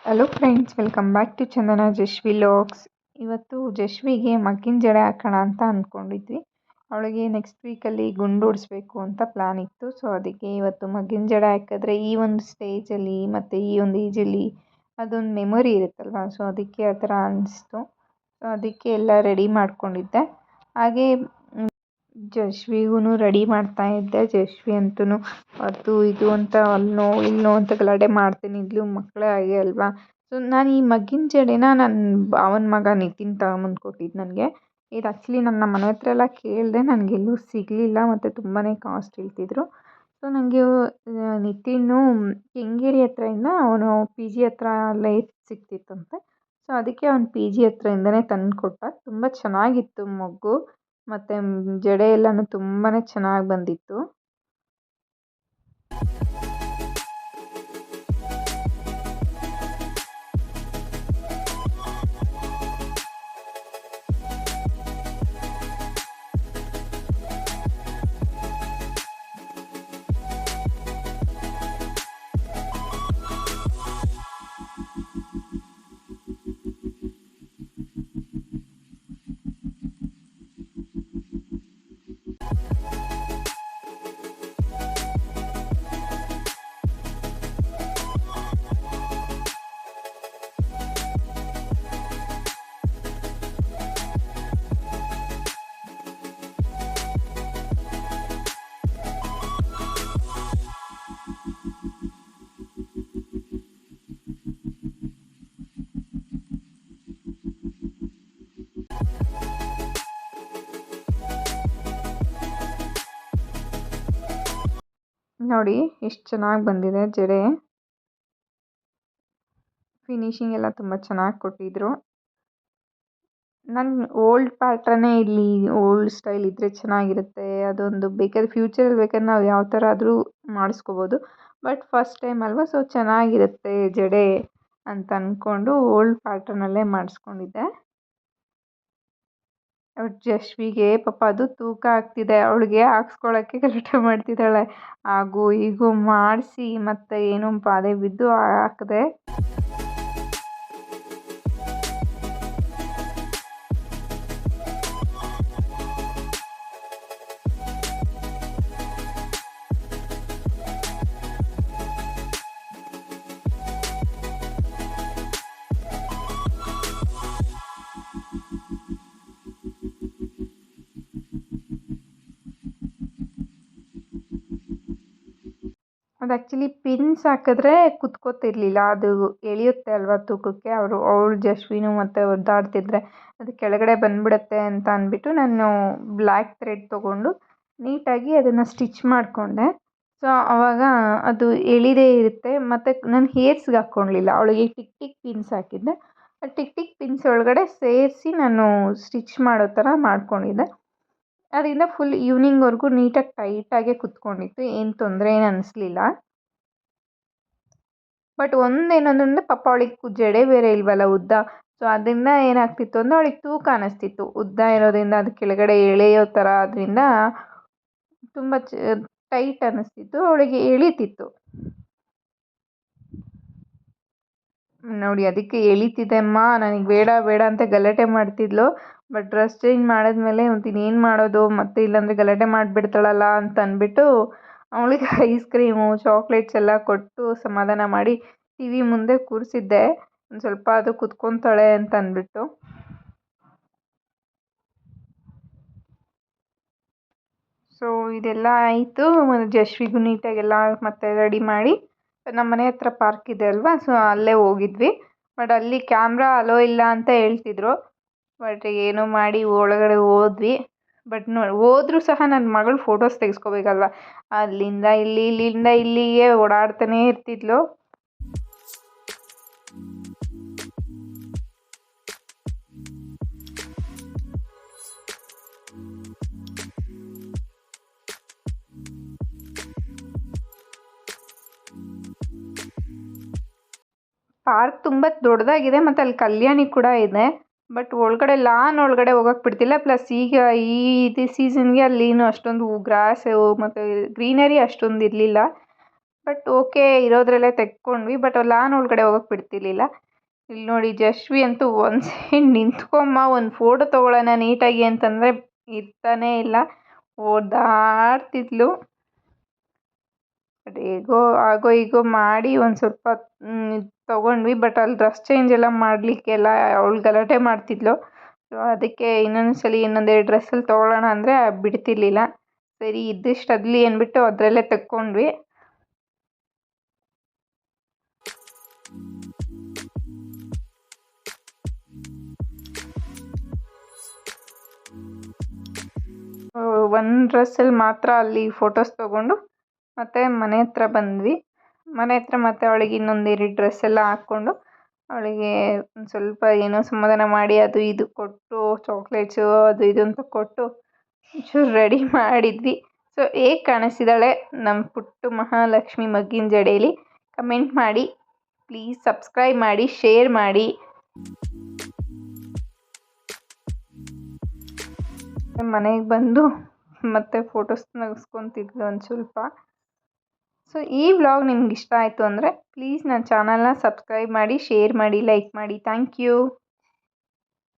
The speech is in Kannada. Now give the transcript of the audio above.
Hello friends, welcome back to Chandana Jashvi logs. ಇವತ್ತು ಜಶ್ವಿಗೆ ಮಗ್ಗಿನ ಜಡೆ ಹಾಕೋಣ ಅಂತ ಅಂದ್ಕೊಂಡಿದ್ವಿ. ಅವಳಿಗೆ ನೆಕ್ಸ್ಟ್ ವೀಕಲ್ಲಿ ಗುಂಡು ಹೊಡಿಸ್ಬೇಕು ಅಂತ ಪ್ಲ್ಯಾನ್ ಇತ್ತು. ಸೊ ಅದಕ್ಕೆ ಇವತ್ತು ಮಗ್ಗಿನ ಜಡೆ ಹಾಕಿದ್ರೆ ಈ ಒಂದು ಸ್ಟೇಜಲ್ಲಿ ಮತ್ತು ಈ ಒಂದು ಏಜಲ್ಲಿ ಅದೊಂದು ಮೆಮೊರಿ ಇರುತ್ತಲ್ವ. ಸೊ ಅದಕ್ಕೆ ಆ ಥರ ಅನಿಸ್ತು. ಸೊ ಅದಕ್ಕೆ ಎಲ್ಲ ರೆಡಿ ಮಾಡ್ಕೊಂಡಿದ್ದೆ. ಹಾಗೆ ಜಶ್ವಿಗೂ ರೆಡಿ ಮಾಡ್ತಾ ಇದ್ದೆ. ಜಶ್ವಿ ಅಂತೂ ಅದು ಇದು ಅಂತ ಅಲ್ಲೋ ಇಲ್ಲೋ ಅಂತ ಗಲಾಟೆ ಮಾಡ್ತೀನಿ ಇದ್ಲು, ಮಕ್ಕಳೇ ಹಾಗೆ ಅಲ್ವಾ. ಸೊ ನಾನು ಈ ಮಗ್ಗಿನ ಜಡೆನ ನನ್ನ ಭಾವನ ಮಗ ನಿತಿನ್ ತಗೊಂಬಂದು ಕೊಟ್ಟಿದ್ದು ನನಗೆ. ಇದು ಆ್ಯಕ್ಚುಲಿ ನನ್ನ ಮನೆ ಹತ್ರ ಎಲ್ಲ ಕೇಳಿದೆ, ನನಗೆಲ್ಲೂ ಸಿಗಲಿಲ್ಲ ಮತ್ತು ತುಂಬಾ ಕಾಸ್ಟ್ ಹೇಳ್ತಿದ್ರು. ಸೊ ನನಗೆ ನಿತಿನ್ನು ಕೆಂಗೇರಿ ಹತ್ರದಿಂದ ಅವನು ಪಿ ಜಿ ಹತ್ರ ಅಲ್ಲೇ ಸಿಗ್ತಿತ್ತಂತೆ. ಸೊ ಅದಕ್ಕೆ ಅವ್ನು ಪಿ ಜಿ ಹತ್ರದಿಂದನೇ ತಂದು ಕೊಟ್ಟ. ತುಂಬ ಚೆನ್ನಾಗಿತ್ತು ಮೊಗ್ಗು ಮತ್ತು ಜಡೆ ಎಲ್ಲನೂ ತುಂಬಾ ಚೆನ್ನಾಗಿ ಬಂದಿತ್ತು. ನೋಡಿ ಎಷ್ಟು ಚೆನ್ನಾಗಿ ಬಂದಿದೆ ಜಡೆ. ಫಿನಿಶಿಂಗ್ ಎಲ್ಲ ತುಂಬ ಚೆನ್ನಾಗಿ ಕೊಟ್ಟಿದ್ರು. ನನ್ನ ಓಲ್ಡ್ ಪ್ಯಾಟ್ರನ್ನೇ ಇರಲಿ, ಓಲ್ಡ್ ಸ್ಟೈಲ್ ಇದ್ದರೆ ಚೆನ್ನಾಗಿರುತ್ತೆ. ಅದೊಂದು ಬೇಕಾದ್ರೆ ಫ್ಯೂಚರಲ್ಲಿ ಬೇಕಾದ್ರೆ ನಾವು ಯಾವ ಥರ ಆದರೂ ಮಾಡಿಸ್ಕೋಬೋದು. ಬಟ್ ಫಸ್ಟ್ ಟೈಮ್ ಅಲ್ವಾ, ಸೊ ಚೆನ್ನಾಗಿರುತ್ತೆ ಜಡೆ ಅಂತ ಅಂದ್ಕೊಂಡು ಓಲ್ಡ್ ಪ್ಯಾಟ್ರನಲ್ಲೇ ಮಾಡಿಸ್ಕೊಂಡಿದ್ದೆ. ಜಶ್ವಿಗೆ ಪಾಪ ಅದು ತೂಕ ಆಗ್ತಿದೆ, ಅವಳಿಗೆ ಹಾಕ್ಸ್ಕೊಳಕ್ಕೆ ಗಲಾಟೆ ಮಾಡ್ತಿದ್ದಾಳೆ. ಹಾಗೂ ಹೀಗೂ ಮಾಡಿಸಿ ಮತ್ತು ಏನೋ ಪಾದೆ ಬಿದ್ದು ಹಾಕಿದೆ. ಅದು ಆ್ಯಕ್ಚುಲಿ ಪಿನ್ಸ್ ಹಾಕಿದ್ರೆ ಕುತ್ಕೋತಿರ್ಲಿಲ್ಲ, ಅದು ಎಳೆಯುತ್ತೆ ಅಲ್ವಾ ತೂಕಕ್ಕೆ. ಅವಳು ಜಶ್ವಿನು ಮತ್ತು ಒದ್ದಾಡ್ತಿದ್ರೆ ಅದು ಕೆಳಗಡೆ ಬಂದುಬಿಡುತ್ತೆ ಅಂತ ಅಂದ್ಬಿಟ್ಟು ನಾನು ಬ್ಲ್ಯಾಕ್ ಥ್ರೆಡ್ ತೊಗೊಂಡು ನೀಟಾಗಿ ಅದನ್ನು ಸ್ಟಿಚ್ ಮಾಡಿಕೊಂಡೆ. ಸೊ ಆವಾಗ ಅದು ಎಳಿದೇ ಇರುತ್ತೆ. ಮತ್ತು ನಾನು ಹೇರ್ಸ್ಗೆ ಹಾಕ್ಕೊಳ್ಲಿಲ್ಲ, ಅವಳಿಗೆ ಟಿಕ್ ಟಿಕ್ ಪಿನ್ಸ್ ಹಾಕಿದ್ದೆ. ಆ ಟಿಕ್ ಟಿಕ್ ಪಿನ್ಸ್ ಒಳಗಡೆ ಸೇರಿಸಿ ನಾನು ಸ್ಟಿಚ್ ಮಾಡೋ ಥರ ಮಾಡ್ಕೊಂಡಿದ್ದೆ. ಅದರಿಂದ ಫುಲ್ ಈವ್ನಿಂಗ್ವರೆಗೂ ನೀಟಾಗಿ ಟೈಟಾಗೆ ಕುತ್ಕೊಂಡಿತ್ತು, ಏನು ತೊಂದರೆ ಏನು ಅನ್ನಿಸ್ಲಿಲ್ಲ. ಬಟ್ ಒಂದೇನಂದ್ರೆ ಪಾಪ ಅವಳಿಗೆ ಜಡೆ ಬೇರೆ ಇಲ್ವಲ್ಲ ಉದ್ದ. ಸೊ ಅದರಿಂದ ಏನಾಗ್ತಿತ್ತು ಅಂದರೆ ಅವಳಿಗೆ ತೂಕ ಅನ್ನಿಸ್ತಿತ್ತು, ಉದ್ದ ಇರೋದ್ರಿಂದ ಅದು ಕೆಳಗಡೆ ಎಳೆಯೋ ಥರ ಅದರಿಂದ ತುಂಬ ಟೈಟ್ ಅನ್ನಿಸ್ತಿತ್ತು, ಅವಳಿಗೆ ಎಳೀತಿತ್ತು. ನೋಡಿ ಅದಕ್ಕೆ ಎಳೀತಿದೆ ಅಮ್ಮ, ನನಗೆ ಬೇಡ ಬೇಡ ಅಂತ ಗಲಾಟೆ ಮಾಡ್ತಿದ್ಲು. ಬಟ್ ಡ್ರೆಸ್ ಚೇಂಜ್ ಮಾಡಿದ್ಮೇಲೆ ಇನ್ನೇನು ಮಾಡೋದು, ಮತ್ತೆ ಇಲ್ಲಾಂದರೆ ಗಲಾಟೆ ಮಾಡಿಬಿಡ್ತಾಳಲ್ಲ ಅಂತ ಅಂದ್ಬಿಟ್ಟು ಅವಳಿಗೆ ಐಸ್ ಕ್ರೀಮು ಚಾಕ್ಲೇಟ್ಸ್ ಎಲ್ಲ ಕೊಟ್ಟು ಸಮಾಧಾನ ಮಾಡಿ ಟಿ ವಿ ಮುಂದೆ ಕೂರಿಸಿದ್ದೆ, ಒಂದು ಸ್ವಲ್ಪ ಅದು ಕುತ್ಕೊತಾಳೆ ಅಂತ ಅಂದ್ಬಿಟ್ಟು. ಸೊ ಇದೆಲ್ಲ ಆಯಿತು. ಜಶ್ವಿಗೂ ನೀಟಾಗೆಲ್ಲ ಮತ್ತೆ ರೆಡಿ ಮಾಡಿ ನಮ್ಮ ಮನೆ ಹತ್ರ ಪಾರ್ಕ್ ಇದೆ ಅಲ್ವಾ, ಸೊ ಅಲ್ಲೇ ಹೋಗಿದ್ವಿ. ಬಟ್ ಅಲ್ಲಿ ಕ್ಯಾಮ್ರಾ ಅಲೋ ಇಲ್ಲ ಅಂತ ಹೇಳ್ತಿದ್ರು. ಬಟ್ ಏನೋ ಮಾಡಿ ಒಳಗಡೆ ಹೋದ್ವಿ. ಬಟ್ ಹೋದ್ರೂ ಸಹ ನನ್ನ ಮಗಳು ಫೋಟೋಸ್ ತೆಗೆಸ್ಕೋಬೇಕಲ್ವ, ಅಲ್ಲಿಂದ ಇಲ್ಲಿ ಇಲ್ಲಿಂದ ಇಲ್ಲಿಗೆ ಓಡಾಡ್ತಾನೇ ಇರ್ತಿದ್ಲು. ಪಾರ್ಕ್ ತುಂಬ ದೊಡ್ಡದಾಗಿದೆ ಮತ್ತು ಅಲ್ಲಿ ಕಲ್ಯಾಣಿ ಕೂಡ ಇದೆ. ಬಟ್ ಒಳಗಡೆ ಲಾನ್ ಒಳಗಡೆ ಹೋಗೋಕ್ಕೆ ಬಿಡ್ತಿಲ್ಲ. ಪ್ಲಸ್ ಈಗ ಇದು ಸೀಸನ್ಗೆ ಅಲ್ಲಿ ಅಷ್ಟೊಂದು ಗ್ರಾಸು ಮತ್ತು ಗ್ರೀನರಿ ಅಷ್ಟೊಂದು ಇರಲಿಲ್ಲ. ಬಟ್ ಓಕೆ ಇರೋದ್ರಲ್ಲೇ ತೆಕ್ಕೊಂಡ್ವಿ. ಬಟ್ ಲಾನ್ ಒಳಗಡೆ ಹೋಗೋಕೆ ಬಿಡ್ತಿರ್ಲಿಲ್ಲ. ಇಲ್ಲಿ ನೋಡಿ ಜಶ್ವಿ ಅಂತೂ ಒಂದು ಸೈಡ್ ನಿಂತ್ಕೊಮ್ಮ ಒಂದು ಫೋಟೋ ತೊಗೊಳ್ಳೋಣ ನೀಟಾಗಿ ಅಂತಂದರೆ ಇರ್ತಾನೇ ಇಲ್ಲ, ಓಡಾಡ್ತಿದ್ಲು. ಬಟ್ ಹೇಗೋ ಆಗೋ ಈಗೋ ಮಾಡಿ ಒಂದು ಸ್ವಲ್ಪ ತೊಗೊಂಡ್ವಿ. ಬಟ್ ಅಲ್ಲಿ ಡ್ರೆಸ್ ಚೇಂಜ್ ಎಲ್ಲ ಮಾಡಲಿಕ್ಕೆಲ್ಲ ಅವಳು ಗಲಾಟೆ ಮಾಡ್ತಿದ್ಲು. ಸೊ ಅದಕ್ಕೆ ಇನ್ನೊಂದ್ಸಲಿ ಇನ್ನೊಂದೆರಡು ಡ್ರೆಸ್ಸಲ್ಲಿ ತೊಗೊಳ್ಳೋಣ ಅಂದರೆ ಬಿಡ್ತಿರ್ಲಿಲ್ಲ. ಸರಿ ಇದ್ದಿಷ್ಟು ಅದ್ಲಿ ಅಂದ್ಬಿಟ್ಟು ಅದರಲ್ಲೇ ತೆಕ್ಕೊಂಡ್ವಿ. ಒಂದು ಡ್ರೆಸ್ಸಲ್ಲಿ ಮಾತ್ರ ಅಲ್ಲಿ ಫೋಟೋಸ್ ತೊಗೊಂಡು ಮತ್ತು ಮನೆ ಹತ್ರ ಬಂದ್ವಿ. ಮನೆ ಹತ್ರ ಮತ್ತು ಅವಳಿಗೆ ಇನ್ನೊಂದೆರಡು ಡ್ರೆಸ್ ಎಲ್ಲ ಹಾಕ್ಕೊಂಡು ಅವಳಿಗೆ ಒಂದು ಸ್ವಲ್ಪ ಏನೋ ಸಮಾಧಾನ ಮಾಡಿ ಅದು ಇದು ಕೊಟ್ಟು ಚಾಕ್ಲೇಟ್ಸು ಅದು ಇದು ಅಂತ ಕೊಟ್ಟು ಒಂಚೂರು ರೆಡಿ ಮಾಡಿದ್ವಿ. ಸೊ ಹೇಗೆ ಕಾಣಿಸ್ತಿದ್ದಾಳೆ ನಮ್ಮ ಪುಟ್ಟು ಮಹಾಲಕ್ಷ್ಮಿ ಮಗ್ಗಿನ ಜಡೆಯಲ್ಲಿ? ಕಮೆಂಟ್ ಮಾಡಿ, ಪ್ಲೀಸ್ ಸಬ್ಸ್ಕ್ರೈಬ್ ಮಾಡಿ, ಶೇರ್ ಮಾಡಿ. ಮನೆಗೆ ಬಂದು ಮತ್ತೆ ಫೋಟೋಸ್ ತೆಗೆಸ್ಕೊತಿದ್ಲು ಒಂದು ಸ್ವಲ್ಪ. ಸೊ ಈ ವ್ಲಾಗ್ ನಿಮ್ಗೆ ಇಷ್ಟ ಆಯಿತು ಅಂದರೆ ಪ್ಲೀಸ್ ನನ್ನ ಚಾನಲ್ನ ಸಬ್ಸ್ಕ್ರೈಬ್ ಮಾಡಿ, ಶೇರ್ ಮಾಡಿ, ಲೈಕ್ ಮಾಡಿ. Thank you.